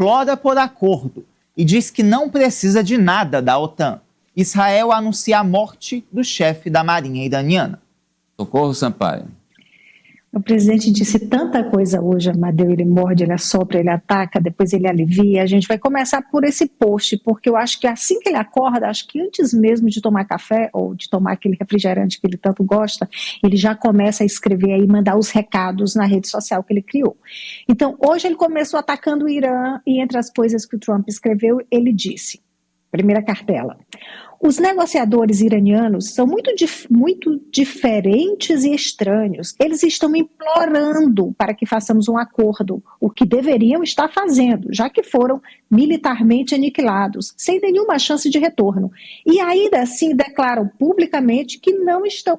implora por acordo e diz que não precisa de nada da OTAN. Israel anuncia a morte do chefe da Marinha iraniana. Socorro Sampaio. O presidente disse tanta coisa hoje, Amadeu, ele morde, ele assopra, ele ataca, depois ele alivia. A gente vai começar por esse post, porque eu acho que assim que ele acorda, acho que antes mesmo de tomar café ou de tomar aquele refrigerante que ele tanto gosta, ele já começa a escrever aí, mandar os recados na rede social que ele criou. Então, hoje ele começou atacando o Irã e entre as coisas que o Trump escreveu, ele disse, primeira cartela: os negociadores iranianos são muito diferentes e estranhos. Eles estão implorando para que façamos um acordo, o que deveriam estar fazendo, já que foram militarmente aniquilados, sem nenhuma chance de retorno. E ainda assim declaram publicamente que estão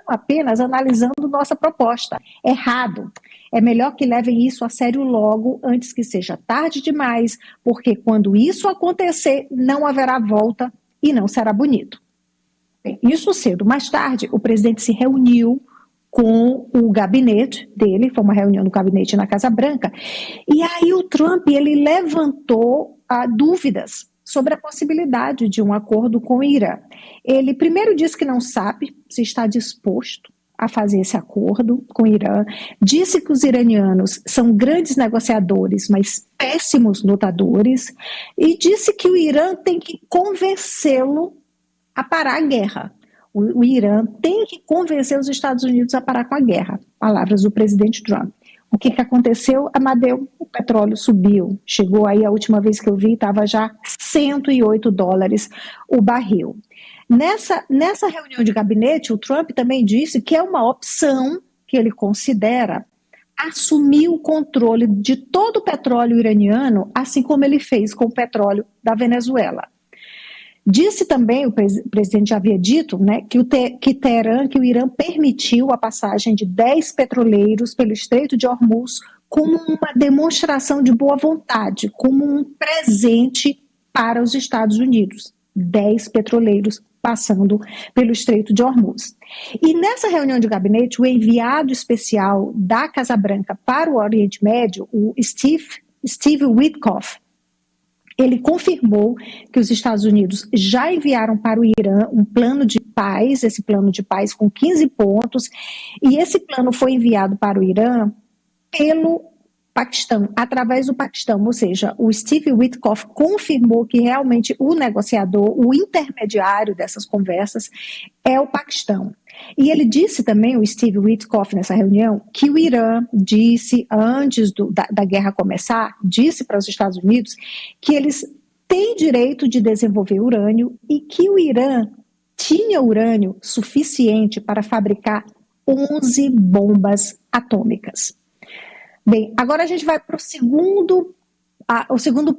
apenas analisando nossa proposta. Errado. É melhor que levem isso a sério logo, antes que seja tarde demais, porque quando isso acontecer, não haverá volta e não será bonito. Bem, isso cedo. Mais tarde, o presidente se reuniu com o gabinete dele, foi uma reunião no gabinete na Casa Branca, e aí o Trump ele levantou dúvidas sobre a possibilidade de um acordo com o Irã. Ele primeiro disse que não sabe se está disposto a fazer esse acordo com o Irã, disse que os iranianos são grandes negociadores, mas péssimos lutadores, e disse que o Irã tem que convencê-lo a parar a guerra. O Irã tem que convencer os Estados Unidos a parar com a guerra. Palavras do presidente Trump. O que aconteceu, Amadeu? O petróleo subiu, chegou aí, a última vez que eu vi, estava já $108 o barril. Nessa reunião de gabinete, o Trump também disse que é uma opção que ele considera assumir o controle de todo o petróleo iraniano, assim como ele fez com o petróleo da Venezuela. Disse também, o presidente já havia dito, né, que o Irã permitiu a passagem de 10 petroleiros pelo Estreito de Hormuz como uma demonstração de boa vontade, como um presente para os Estados Unidos. 10 petroleiros passando pelo Estreito de Hormuz. E nessa reunião de gabinete, o enviado especial da Casa Branca para o Oriente Médio, o Steve Witkoff, ele confirmou que os Estados Unidos já enviaram para o Irã um plano de paz, esse plano de paz com 15 pontos, e esse plano foi enviado para o Irã pelo Paquistão, através do Paquistão, ou seja, o Steve Witkoff confirmou que realmente o negociador, o intermediário dessas conversas é o Paquistão. E ele disse também, o Steve Witkoff, nessa reunião, que o Irã disse, antes da guerra começar, disse para os Estados Unidos que eles têm direito de desenvolver urânio e que o Irã tinha urânio suficiente para fabricar 11 bombas atômicas. Bem, agora a gente vai para o segundo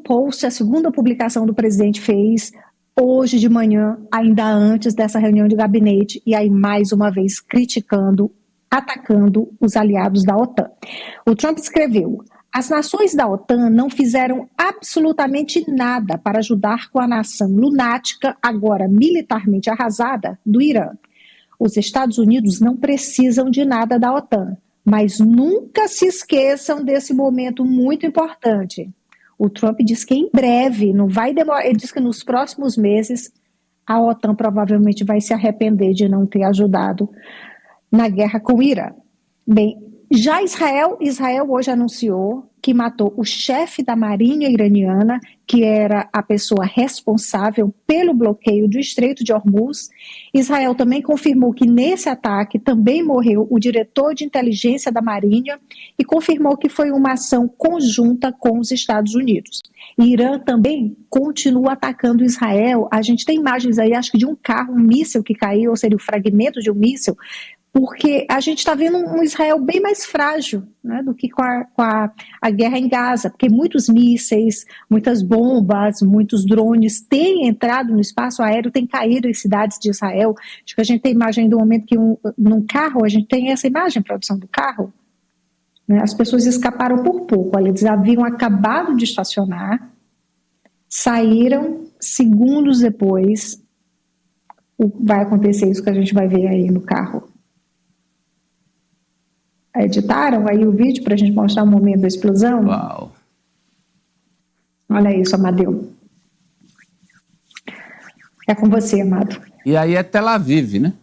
post, a segunda publicação do presidente fez hoje de manhã, ainda antes dessa reunião de gabinete, e aí mais uma vez criticando, atacando os aliados da OTAN. O Trump escreveu: as nações da OTAN não fizeram absolutamente nada para ajudar com a nação lunática, agora militarmente arrasada, do Irã. Os Estados Unidos não precisam de nada da OTAN. Mas nunca se esqueçam desse momento muito importante. O Trump diz que em breve, não vai demorar, ele diz que nos próximos meses a OTAN provavelmente vai se arrepender de não ter ajudado na guerra com o Irã. Bem, já Israel hoje anunciou que matou o chefe da Marinha iraniana, que era a pessoa responsável pelo bloqueio do Estreito de Hormuz. Israel também confirmou que nesse ataque também morreu o diretor de inteligência da Marinha e confirmou que foi uma ação conjunta com os Estados Unidos. Irã também continua atacando Israel. A gente tem imagens aí, acho que de um carro, um míssil que caiu, ou seja, o fragmento de um míssil, porque a gente está vendo um Israel bem mais frágil, né, do que com a guerra em Gaza, porque muitos mísseis, muitas bombas, muitos drones têm entrado no espaço aéreo, têm caído em cidades de Israel. Acho que a gente tem imagem do momento que num carro, a gente tem essa imagem, produção do carro, né, as pessoas escaparam por pouco, eles haviam acabado de estacionar, saíram, segundos depois, vai acontecer isso que a gente vai ver aí no carro. Editaram aí o vídeo para a gente mostrar o momento da explosão? Uau! Olha isso, Amadeu. É com você, Amado. E aí é Tel Aviv, né?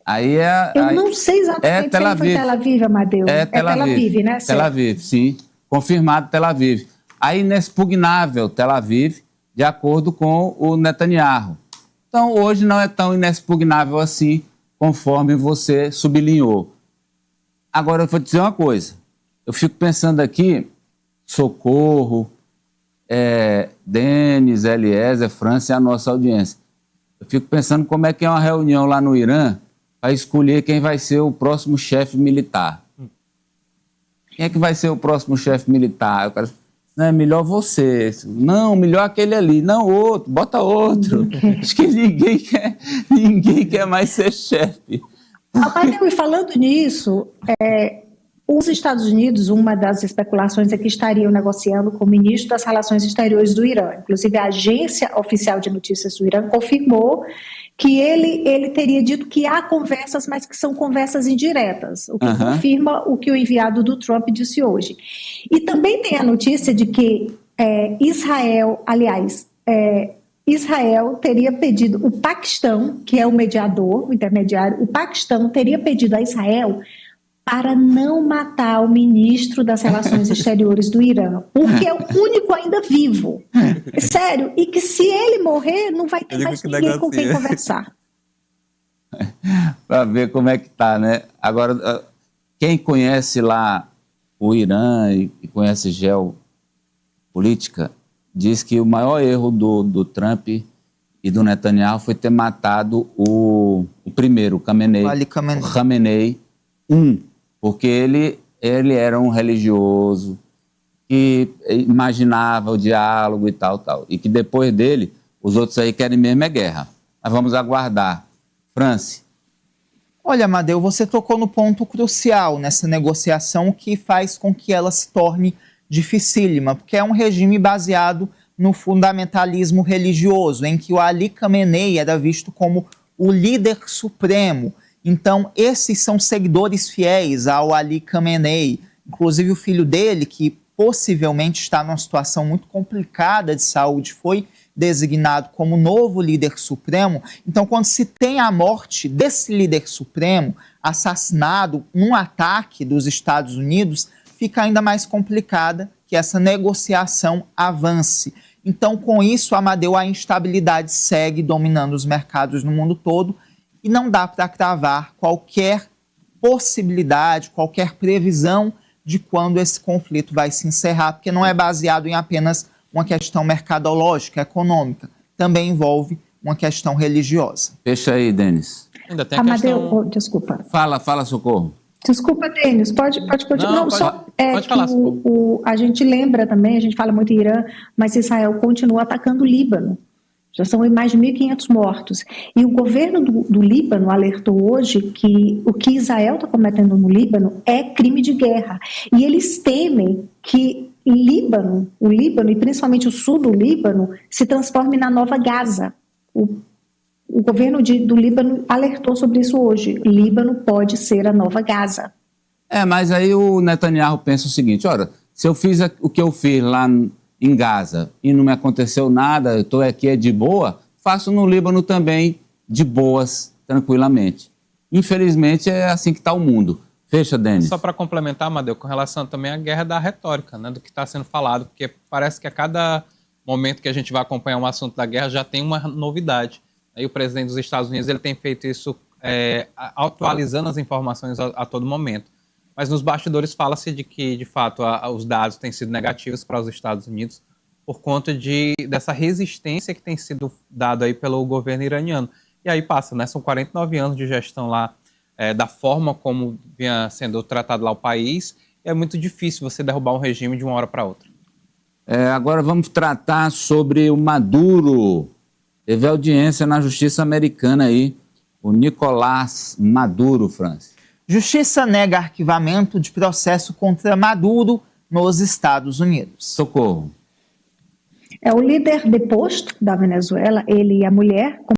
Aí Eu não sei exatamente se foi Tel Aviv, Amadeu. É Tel Aviv, né? Tel Aviv, sim. Confirmado Tel Aviv. Aí inexpugnável Tel Aviv, de acordo com o Netanyahu. Então hoje não é tão inexpugnável assim, conforme você sublinhou. Agora eu vou te dizer uma coisa. Eu fico pensando aqui, Socorro, Denis, Eliezer, França e a nossa audiência. Eu fico pensando como é que é uma reunião lá no Irã para escolher quem vai ser o próximo chefe militar. Quem é que vai ser o próximo chefe militar? O cara, não, é melhor você. Não, melhor aquele ali. Não, outro, bota outro. Acho que ninguém quer mais ser chefe. Amadeu, e falando nisso, os Estados Unidos, uma das especulações é que estariam negociando com o ministro das Relações Exteriores do Irã. Inclusive, a agência oficial de notícias do Irã confirmou que ele teria dito que há conversas, mas que são conversas indiretas, o que confirma o que o enviado do Trump disse hoje. E também tem a notícia de que Israel teria pedido, o Paquistão, que é o mediador, o intermediário, o Paquistão teria pedido a Israel para não matar o ministro das Relações Exteriores do Irã, porque é o único ainda vivo. É sério, e que se ele morrer, não vai ter mais ninguém com quem conversar. Para ver como é que tá, né? Agora, quem conhece lá o Irã e conhece geopolítica, diz que o maior erro do Trump e do Netanyahu foi ter matado o primeiro, o Khamenei, porque ele era um religioso que imaginava o diálogo e tal. E que depois dele, os outros aí querem mesmo é guerra. Mas vamos aguardar. France. Olha, Amadeu, você tocou no ponto crucial nessa negociação que faz com que ela se torne dificílima, porque é um regime baseado no fundamentalismo religioso, em que o Ali Khamenei era visto como o líder supremo. Então, esses são seguidores fiéis ao Ali Khamenei, inclusive o filho dele, que possivelmente está numa situação muito complicada de saúde, foi designado como novo líder supremo. Então, quando se tem a morte desse líder supremo, assassinado num ataque dos Estados Unidos, fica ainda mais complicada que essa negociação avance. Então, com isso, Amadeu, a instabilidade segue dominando os mercados no mundo todo e não dá para cravar qualquer possibilidade, qualquer previsão de quando esse conflito vai se encerrar, porque não é baseado em apenas uma questão mercadológica, econômica, também envolve uma questão religiosa. Fecha aí, Denis. Ainda tem a questão... Desculpa. Fala, Socorro. Desculpa, Denis, pode continuar. Não, pode falar, a gente lembra também, a gente fala muito em Irã, mas Israel continua atacando o Líbano. Já são mais de 1.500 mortos. E o governo do Líbano alertou hoje que o que Israel está cometendo no Líbano é crime de guerra. E eles temem que o Líbano, e principalmente o sul do Líbano, se transforme na nova Gaza. O governo do Líbano alertou sobre isso hoje. O Líbano pode ser a nova Gaza. Mas aí o Netanyahu pensa o seguinte, olha, se eu fiz o que eu fiz lá em Gaza e não me aconteceu nada, eu estou aqui de boa, faço no Líbano também de boas, tranquilamente. Infelizmente é assim que está o mundo. Fecha, Denis. Só para complementar, Amadeu, com relação também à guerra da retórica, né, do que está sendo falado, porque parece que a cada momento que a gente vai acompanhar um assunto da guerra já tem uma novidade. Aí o presidente dos Estados Unidos ele tem feito isso atualizando as informações a todo momento. Mas nos bastidores fala-se de que, de fato, os dados têm sido negativos para os Estados Unidos por conta dessa resistência que tem sido dada aí pelo governo iraniano. E aí passa, né? São 49 anos de gestão lá, da forma como vinha sendo tratado lá o país. E é muito difícil você derrubar um regime de uma hora para outra. Agora vamos tratar sobre o Maduro. Teve audiência na justiça americana aí, o Nicolás Maduro, França. Justiça nega arquivamento de processo contra Maduro nos Estados Unidos. Socorro. O líder deposto da Venezuela, ele e a mulher,